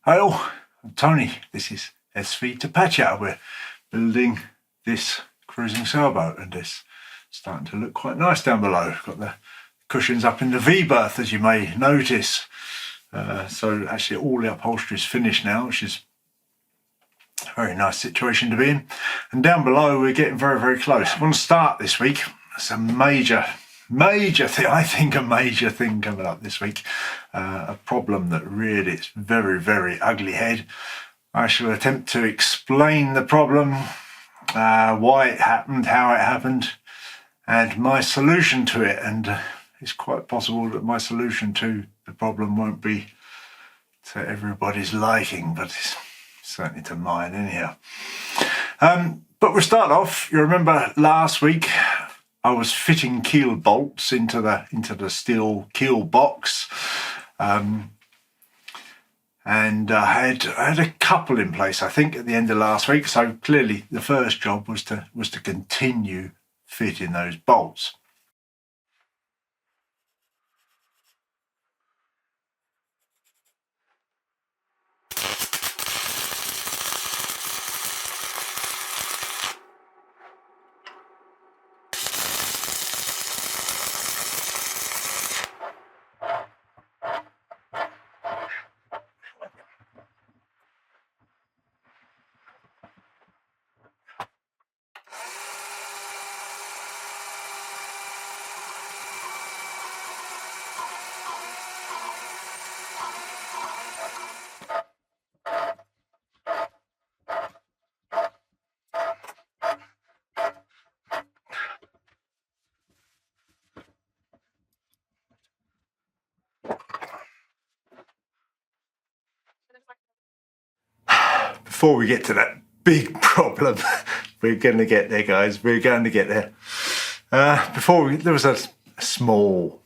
Hi all, I'm Tony. This is SV Tapatya. We're building this cruising sailboat and it's starting to look quite nice down below. Got the cushions up in the V-berth, as you may notice. So actually all the upholstery is finished now, which is a very nice situation to be in. And down below we're getting very, very close. I want to start this week. It's a major thing, I think a major thing coming up this week. A problem that reared its very, very ugly head. I shall attempt to explain the problem, why it happened, how it happened, and my solution to it. And it's quite possible that my solution to the problem won't be to everybody's liking, but it's certainly to mine anyhow. But we'll start off. You remember last week I was fitting keel bolts into the steel keel box, and I had a couple in place, I think, at the end of last week. So clearly the first job was to continue fitting those bolts. Before we get to that big problem, we're going to get there, guys. We're going to get there. There was a small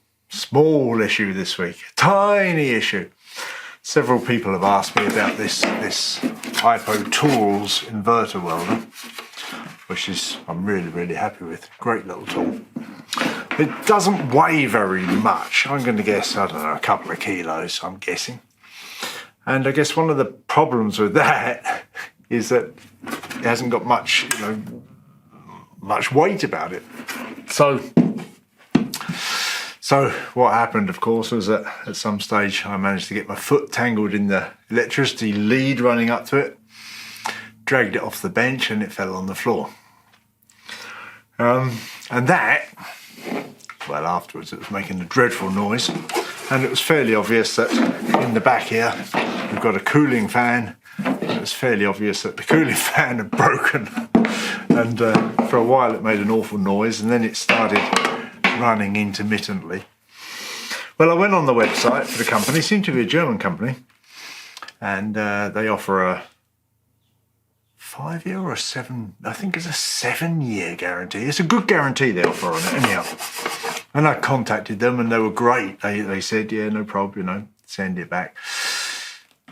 issue this week, a tiny issue. Several people have asked me about this Ipotools inverter welder, which is I'm really, really happy with. Great little tool. It doesn't weigh very much. I'm going to guess, I don't know, a couple of kilos, I'm guessing. And I guess one of the problems with that is that it hasn't got much weight about it. So what happened, of course, was that at some stage I managed to get my foot tangled in the electricity lead running up to it, dragged it off the bench, and it fell on the floor. And that, well, afterwards it was making a dreadful noise, and it was fairly obvious that in the back here we've got a cooling fan. It was fairly obvious that the cooling fan had broken, and for a while it made an awful noise, and then it started running intermittently. Well, I went on the website for the company. It seemed to be a German company, and they offer a 5-year or a 7, I think it's a 7-year guarantee. It's a good guarantee they offer on it anyhow. And I contacted them and they were great. They said, yeah, no problem, send it back.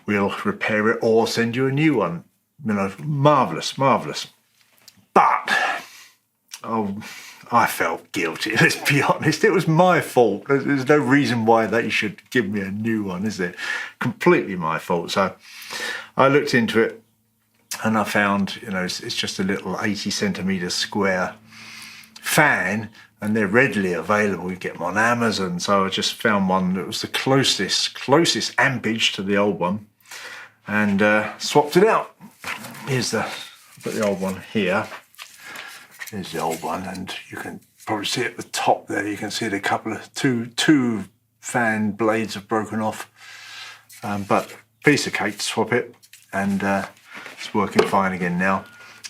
We'll repair it or send you a new one. Marvellous. But, I felt guilty, let's be honest. It was my fault. There's no reason why they should give me a new one, is there? Completely my fault. So I looked into it and I found, it's just a little 80 centimetre square fan, and they're readily available. You get them on Amazon. So I just found one that was the closest ampage to the old one, and swapped it out. I've got the old one here. Here's the old one, and you can probably see at the top there, you can see the two fan blades have broken off. But piece of cake to swap it, and it's working fine again now.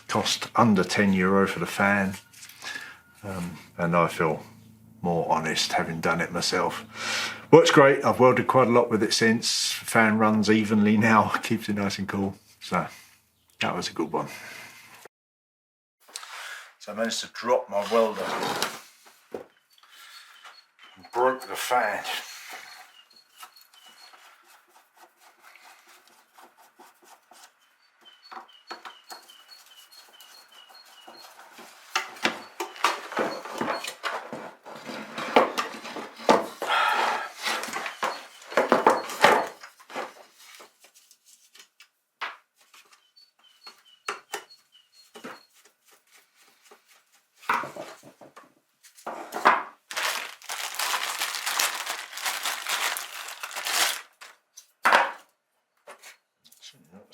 Cost under €10 for the fan. And I feel more honest having done it myself. Works great. I've welded quite a lot with it since. The fan runs evenly now, keeps it nice and cool. So that was a good one. So I managed to drop my welder and broke the fan.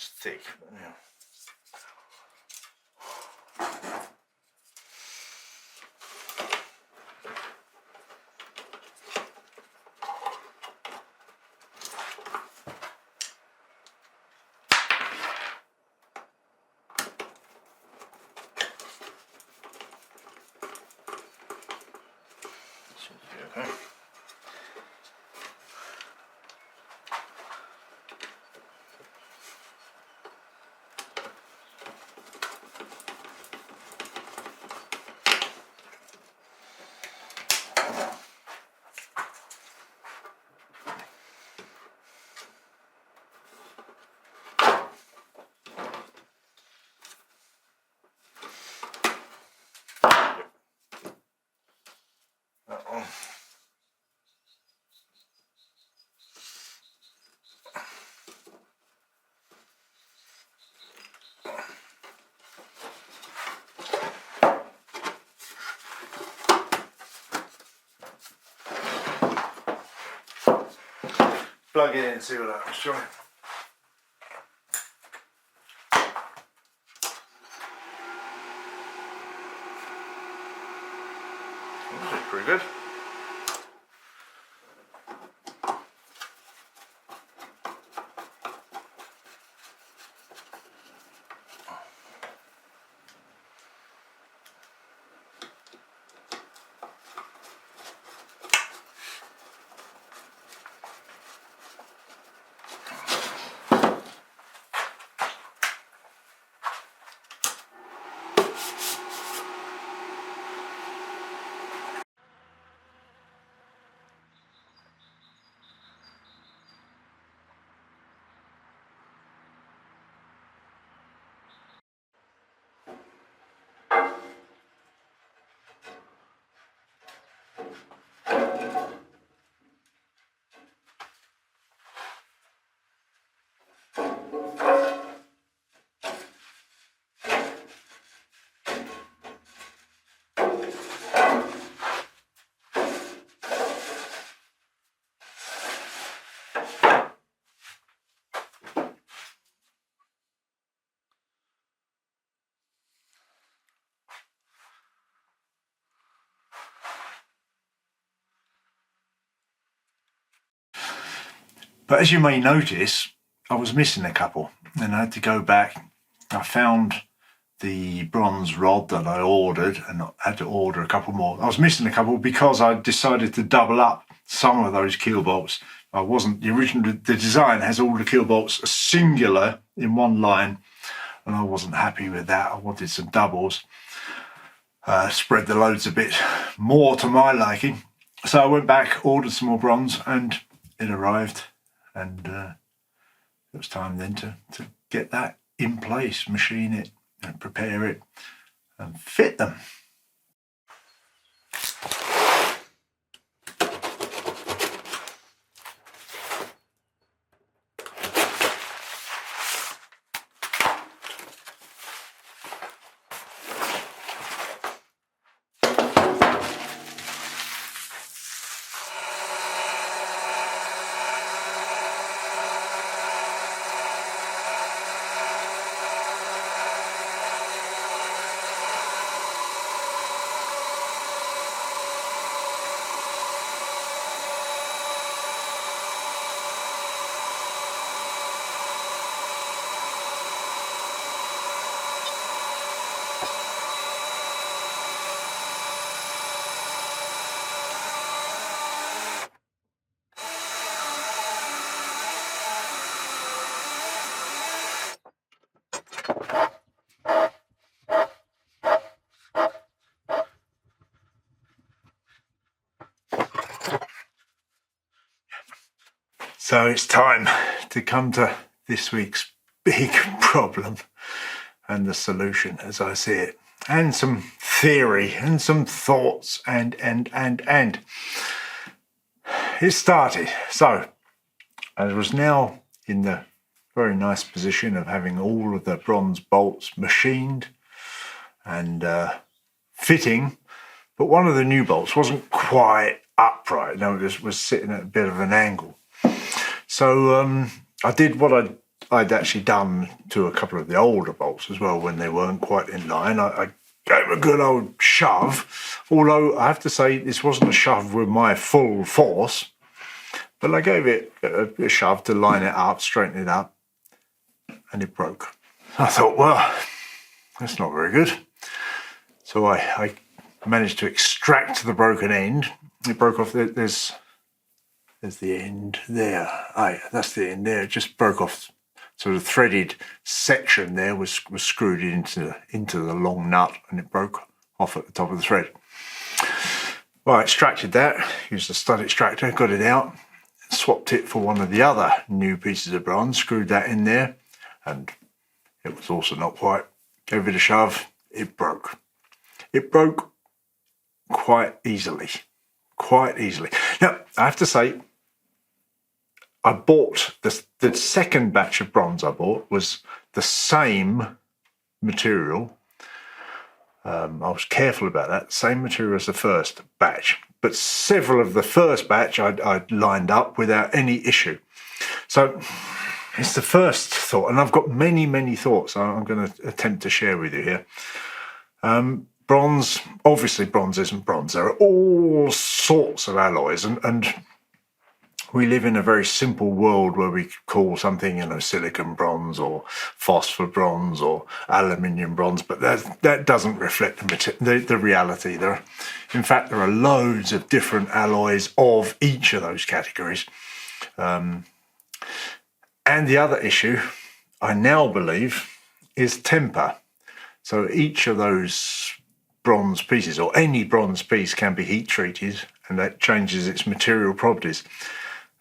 It's thick. Yeah. Seems to be okay. That one. Plug it in and see what happens, shall we? This is pretty good. But as you may notice, I was missing a couple and I had to go back. I found the bronze rod that I ordered and I had to order a couple more. I was missing a couple because I decided to double up some of those keel bolts. The design has all the keel bolts singular in one line and I wasn't happy with that. I wanted some doubles, spread the loads a bit more to my liking. So I went back, ordered some more bronze and it arrived. And it was time then to get that in place, machine it and prepare it and fit them. So it's time to come to this week's big problem and the solution as I see it, and some theory and some thoughts and it started. So I was now in the very nice position of having all of the bronze bolts machined and fitting, but one of the new bolts wasn't quite upright. No, it was sitting at a bit of an angle. So I did what I I'd actually done to a couple of the older bolts as well when they weren't quite in line. I gave a good old shove, although I have to say this wasn't a shove with my full force, but I gave it a shove to line it up, straighten it up, and it broke. I thought, well, that's not very good. So I managed to extract the broken end. It broke off. There's the end there. That's the end there. It just broke off. So the threaded section there was screwed into the long nut, and it broke off at the top of the thread. Well, I extracted that, used a stud extractor, got it out, swapped it for one of the other new pieces of bronze, screwed that in there, and it was also not quite. Gave it a shove, it broke. It broke quite easily. Now, I have to say, I bought the second batch of bronze I bought was the same material. I was careful about that, same material as the first batch. But several of the first batch I'd lined up without any issue. So it's the first thought, and I've got many thoughts I'm going to attempt to share with you here. Bronze, obviously bronze isn't bronze. There are all sorts of alloys, and we live in a very simple world where we call something, silicon bronze or phosphor bronze or aluminium bronze, but that doesn't reflect the reality. In fact, there are loads of different alloys of each of those categories. And the other issue, I now believe, is temper. So each of those bronze pieces, or any bronze piece, can be heat treated, and that changes its material properties.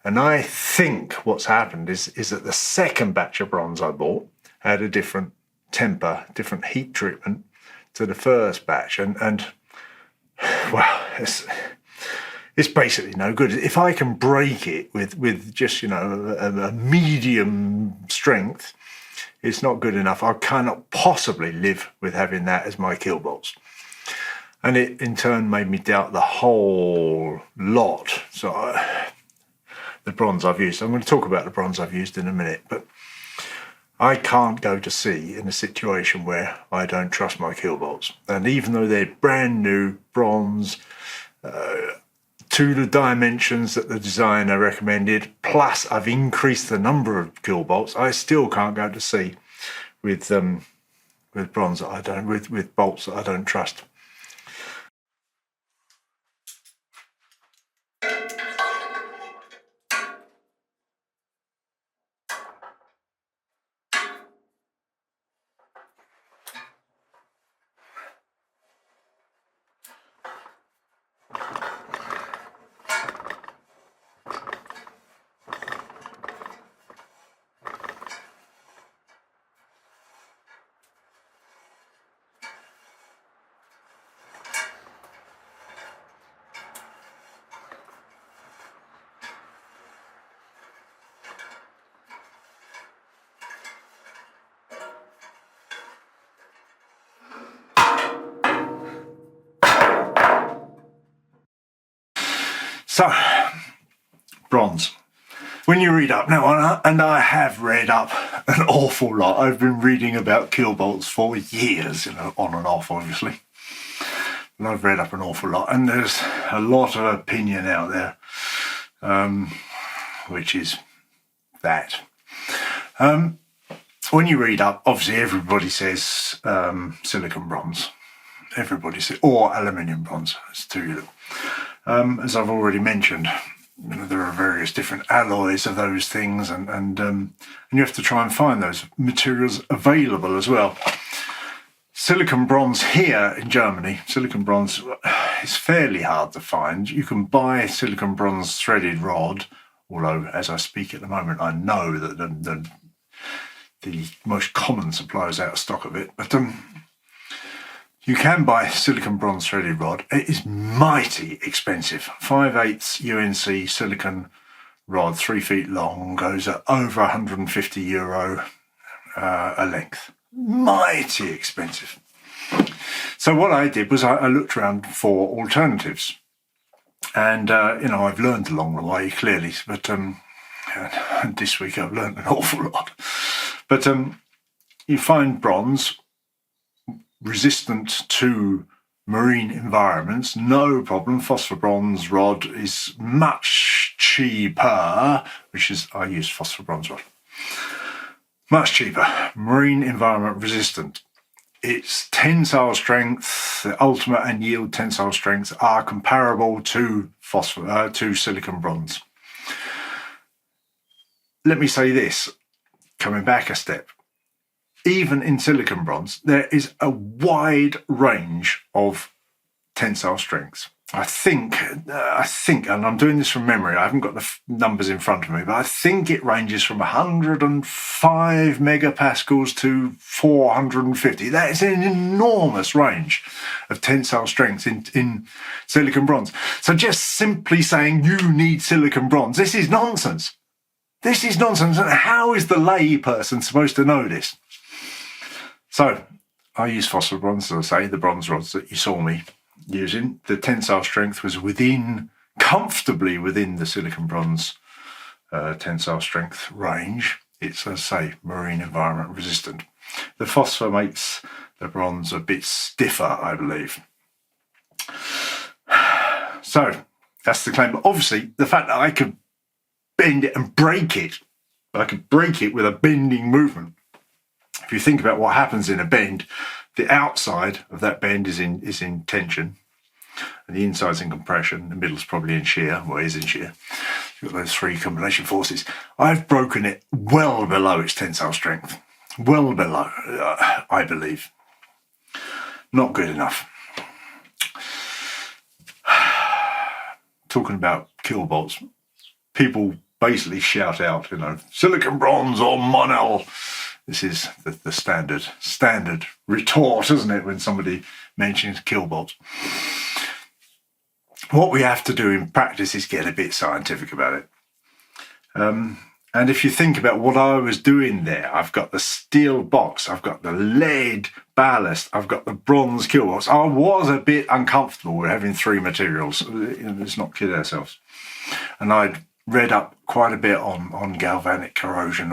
And I think what's happened is that the second batch of bronze I bought had a different temper, different heat treatment to the first batch. And well, it's basically no good. If I can break it with just, a medium strength, it's not good enough. I cannot possibly live with having that as my keel bolts. And it in turn made me doubt the whole lot. So the bronze I've used, I'm going to talk about the bronze I've used in a minute, but I can't go to sea in a situation where I don't trust my keel bolts. And even though they're brand new bronze, to the dimensions that the designer recommended, plus I've increased the number of keel bolts, I still can't go to sea with bronze that I don't, with bolts that I don't trust. So, bronze. When you read up now, and I have read up an awful lot. I've been reading about keel bolts for years, on and off, obviously. And I've read up an awful lot, and there's a lot of opinion out there, which is that. When you read up, obviously everybody says silicon bronze. Everybody says, or aluminium bronze. It's two. As I've already mentioned, there are various different alloys of those things, and you have to try and find those materials available as well. Silicon bronze here in Germany, silicon bronze is fairly hard to find. You can buy silicon bronze threaded rod, although as I speak at the moment, I know that the most common supplier is out of stock of it. But you can buy silicon bronze threaded rod. It is mighty expensive. 5/8 UNC silicon rod, 3 feet long, goes at over €150 a length. Mighty expensive. So what I did was I looked around for alternatives. And, I've learned along the way, clearly. But this week I've learned an awful lot. But you find bronze resistant to marine environments, no problem. Phosphor bronze rod is much cheaper, I use phosphor bronze rod. Much cheaper, marine environment resistant. Its tensile strength, the ultimate and yield tensile strengths are comparable to silicon bronze. Let me say this, coming back a step. Even in silicon bronze, there is a wide range of tensile strengths. I think, and I'm doing this from memory, I haven't got the numbers in front of me, but I think it ranges from 105 megapascals to 450. That is an enormous range of tensile strengths in silicon bronze. So just simply saying you need silicon bronze, this is nonsense. This is nonsense. And how is the lay person supposed to know this? So I use phosphor bronze, as I say, the bronze rods that you saw me using. The tensile strength was comfortably within the silicon bronze tensile strength range. It's, as I say, marine environment resistant. The phosphor makes the bronze a bit stiffer, I believe. So that's the claim. But obviously, the fact that I could bend it and break it, I could break it with a bending movement. If you think about what happens in a bend, the outside of that bend is in tension, and the inside's in compression, the middle's probably in shear, or is in shear. You've got those three combination forces. I've broken it well below its tensile strength. Well below, I believe. Not good enough. Talking about Keel bolts, people basically shout out, silicon bronze or Monel. This is the standard retort, isn't it, when somebody mentions Keel bolts? What we have to do in practice is get a bit scientific about it. And if you think about what I was doing there, I've got the steel box, I've got the lead ballast, I've got the bronze Keel bolts. I was a bit uncomfortable with having three materials. Let's not kid ourselves. And I'd read up quite a bit on galvanic corrosion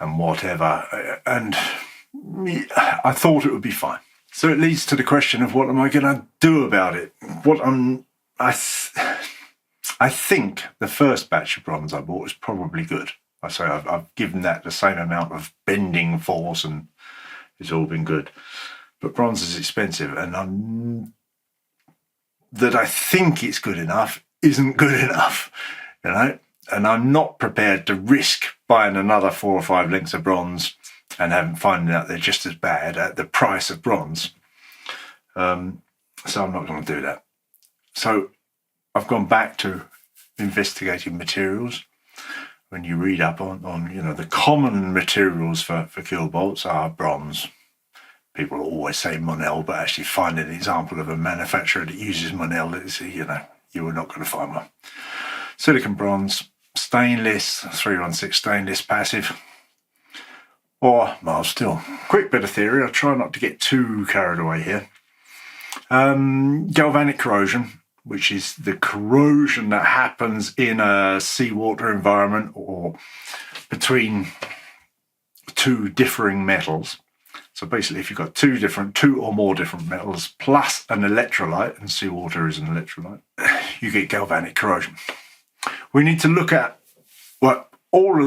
and whatever, and I thought it would be fine. So it leads to the question of what am I going to do about it? I think the first batch of bronze I bought was probably good. I say I've given that the same amount of bending force and it's all been good. But bronze is expensive, and that I think it's good enough isn't good enough, and I'm not prepared to risk buying another 4 or 5 lengths of bronze and finding out they're just as bad at the price of bronze. So I'm not going to do that. So I've gone back to investigating materials. When you read up on the common materials for Keel bolts are bronze. People always say Monel, but actually finding an example of a manufacturer that uses Monel is, you were not going to find one. Silicon bronze, stainless, 316 stainless passive, or mild steel. Quick bit of theory, I'll try not to get too carried away here. Galvanic corrosion, which is the corrosion that happens in a seawater environment or between two differing metals. So basically, if you've got two or more different metals plus an electrolyte, and seawater is an electrolyte, you get galvanic corrosion. We need to look at all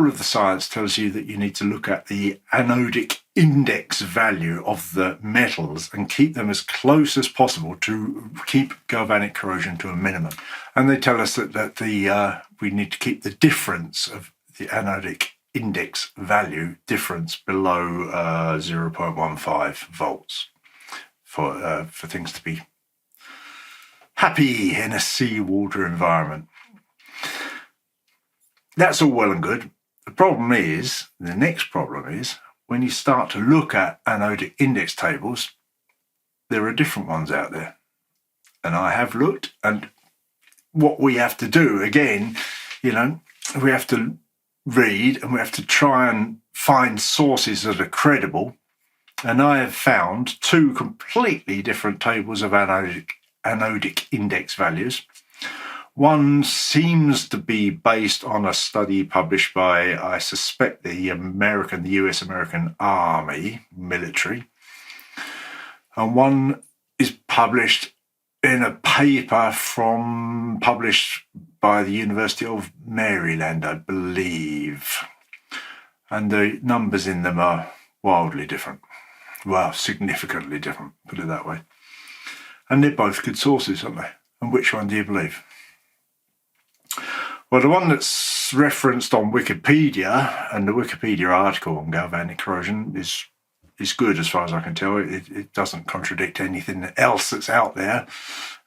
of the science tells you that you need to look at the anodic index value of the metals and keep them as close as possible to keep galvanic corrosion to a minimum. And they tell us that we need to keep the difference of the anodic index value difference below 0.15 volts for things to be happy in a seawater environment. That's all well and good. The next problem is, when you start to look at anodic index tables, there are different ones out there. And I have looked, and what we have to do, again, we have to read and we have to try and find sources that are credible. And I have found 2 completely different tables of anodic index values. One seems to be based on a study published by, I suspect, the US American Army military. And one is published in a paper published by the University of Maryland, I believe. And the numbers in them are wildly different. Well, significantly different, put it that way. And they're both good sources, aren't they? And which one do you believe? Well, the one that's referenced on Wikipedia, and the Wikipedia article on galvanic corrosion is good as far as I can tell. It doesn't contradict anything else that's out there.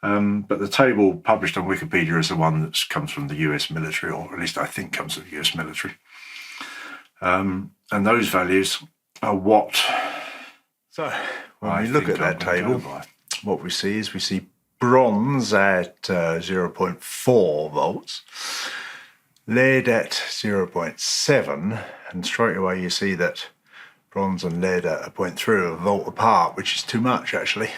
But the table published on Wikipedia is the one that comes from the US military, or at least I think comes from the US military. And those values are what... So, when we look at that table, what we see is we see bronze at 0.4 volts, lead at 0.7, and straight away you see that bronze and lead are 0.3 of a volt apart, which is too much actually.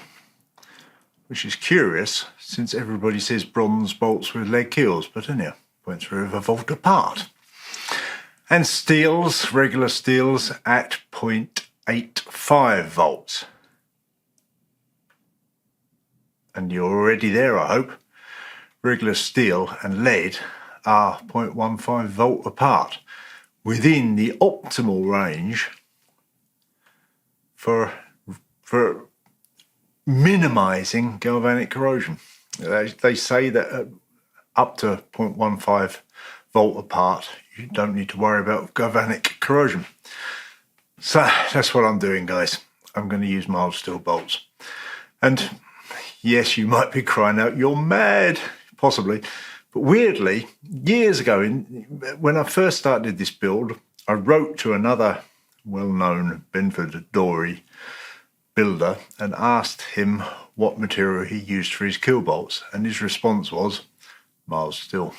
Which is curious, since everybody says bronze bolts with lead keels, but anyhow, 0.3 of a volt apart. And steels, regular steels, at 0.85 volts. And you're already there, I hope. Regular steel and lead are 0.15 volt apart, within the optimal range for minimizing galvanic corrosion. They say that up to 0.15 volt apart, you don't need to worry about galvanic corrosion. So that's what I'm doing, guys. I'm going to use mild steel bolts. And yes, you might be crying out, you're mad, possibly. But weirdly, years ago, when I first started this build, I wrote to another well-known Benford dory builder and asked him what material he used for his keel bolts, and his response was mild steel.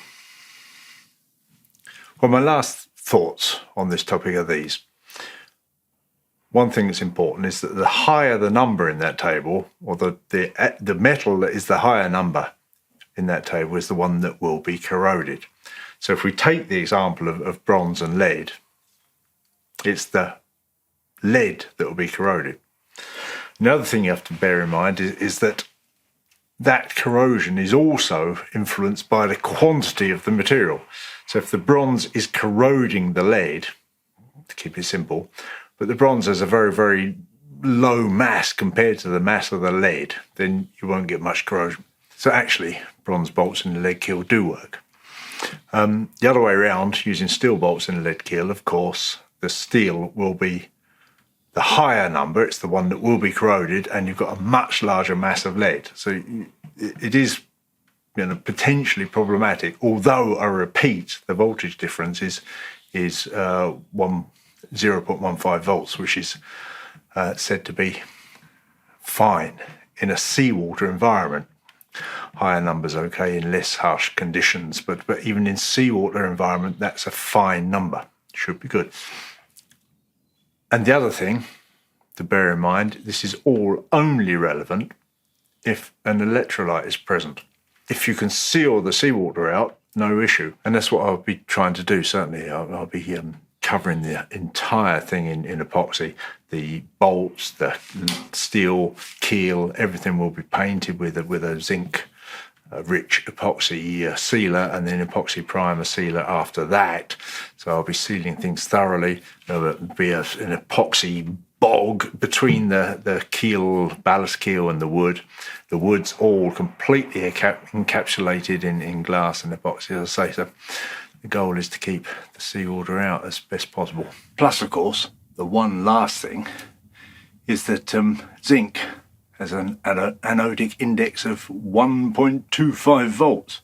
Well, my last thoughts on this topic are these. One thing that's important is that the higher the number in that table, or the metal that is the higher number in that table, is the one that will be corroded. So if we take the example of bronze and lead, it's the lead that will be corroded. Another thing you have to bear in mind is that corrosion is also influenced by the quantity of the material. So if the bronze is corroding the lead, to keep it simple, but the bronze has a very, very low mass compared to the mass of the lead, then you won't get much corrosion. So actually, bronze bolts in the lead keel do work. The other way around, using steel bolts in the lead keel, of course, the steel will be the higher number. It's the one that will be corroded, and you've got a much larger mass of lead. So it is, potentially problematic. Although, I repeat, the voltage difference is 0.15 volts, which is said to be fine in a seawater environment. Higher numbers okay in less harsh conditions, but even in seawater environment, that's a fine number. Should be good. And the other thing to bear in mind, this is all only relevant if an electrolyte is present. If you can seal the seawater out, no issue. And that's what I'll be trying to do, certainly. I'll be covering the entire thing in epoxy. The bolts, the steel, keel, everything will be painted with a zinc rich epoxy sealer, and then epoxy primer sealer after that. So I'll be sealing things thoroughly. There'll be an epoxy bog between the keel, ballast keel, and the wood. The wood's all completely encapsulated in glass and epoxy, as I say. So the goal is to keep the seawater out as best possible. Plus, of course, the one last thing is that zinc has an anodic index of 1.25 volts.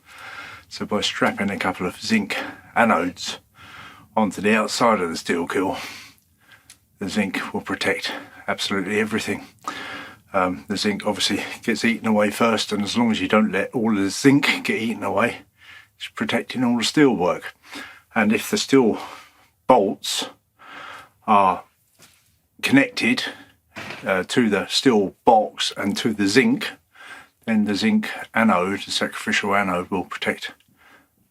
So by strapping a couple of zinc anodes onto the outside of the steel keel, the zinc will protect absolutely everything. The zinc obviously gets eaten away first, and as long as you don't let all the zinc get eaten away, it's protecting all the steel work. And if the steel bolts are connected to the steel box and to the zinc, then the zinc anode, the sacrificial anode, will protect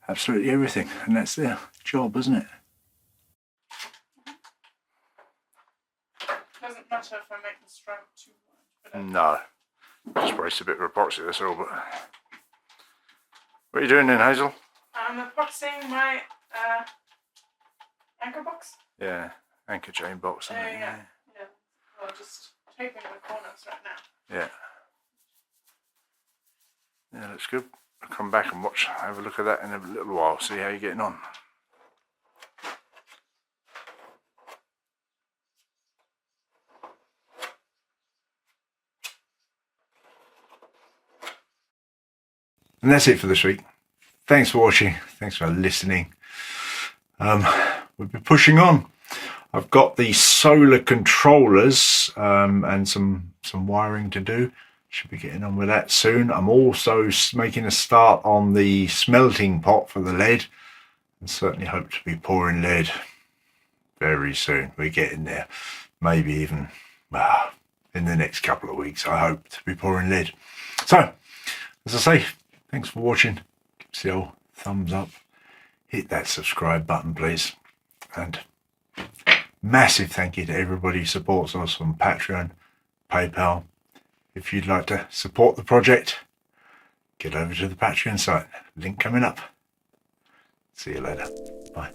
absolutely everything, and that's their job, isn't it? Doesn't matter if I make the stripe too wide. No, just waste a bit of epoxy, that's all. But what are you doing then, Hazel? I'm epoxying my anchor box. Yeah, anchor chain box. Yeah. Well, just taping the corners right now. Yeah. Yeah, looks good. I'll come back and have a look at that in a little while, see how you're getting on. And that's it for this week. Thanks for watching. Thanks for listening. We'll be pushing on. I've got the solar controllers and some wiring to do. Should be getting on with that soon. I'm also making a start on the smelting pot for the lead, and certainly hope to be pouring lead very soon. We're getting there. Maybe even in the next couple of weeks, I hope to be pouring lead. So, as I say, thanks for watching. Give us the old thumbs up. Hit that subscribe button, please. And massive thank you to everybody who supports us on Patreon, PayPal. If you'd like to support the project, get over to the Patreon site. Link coming up. See you later. Bye.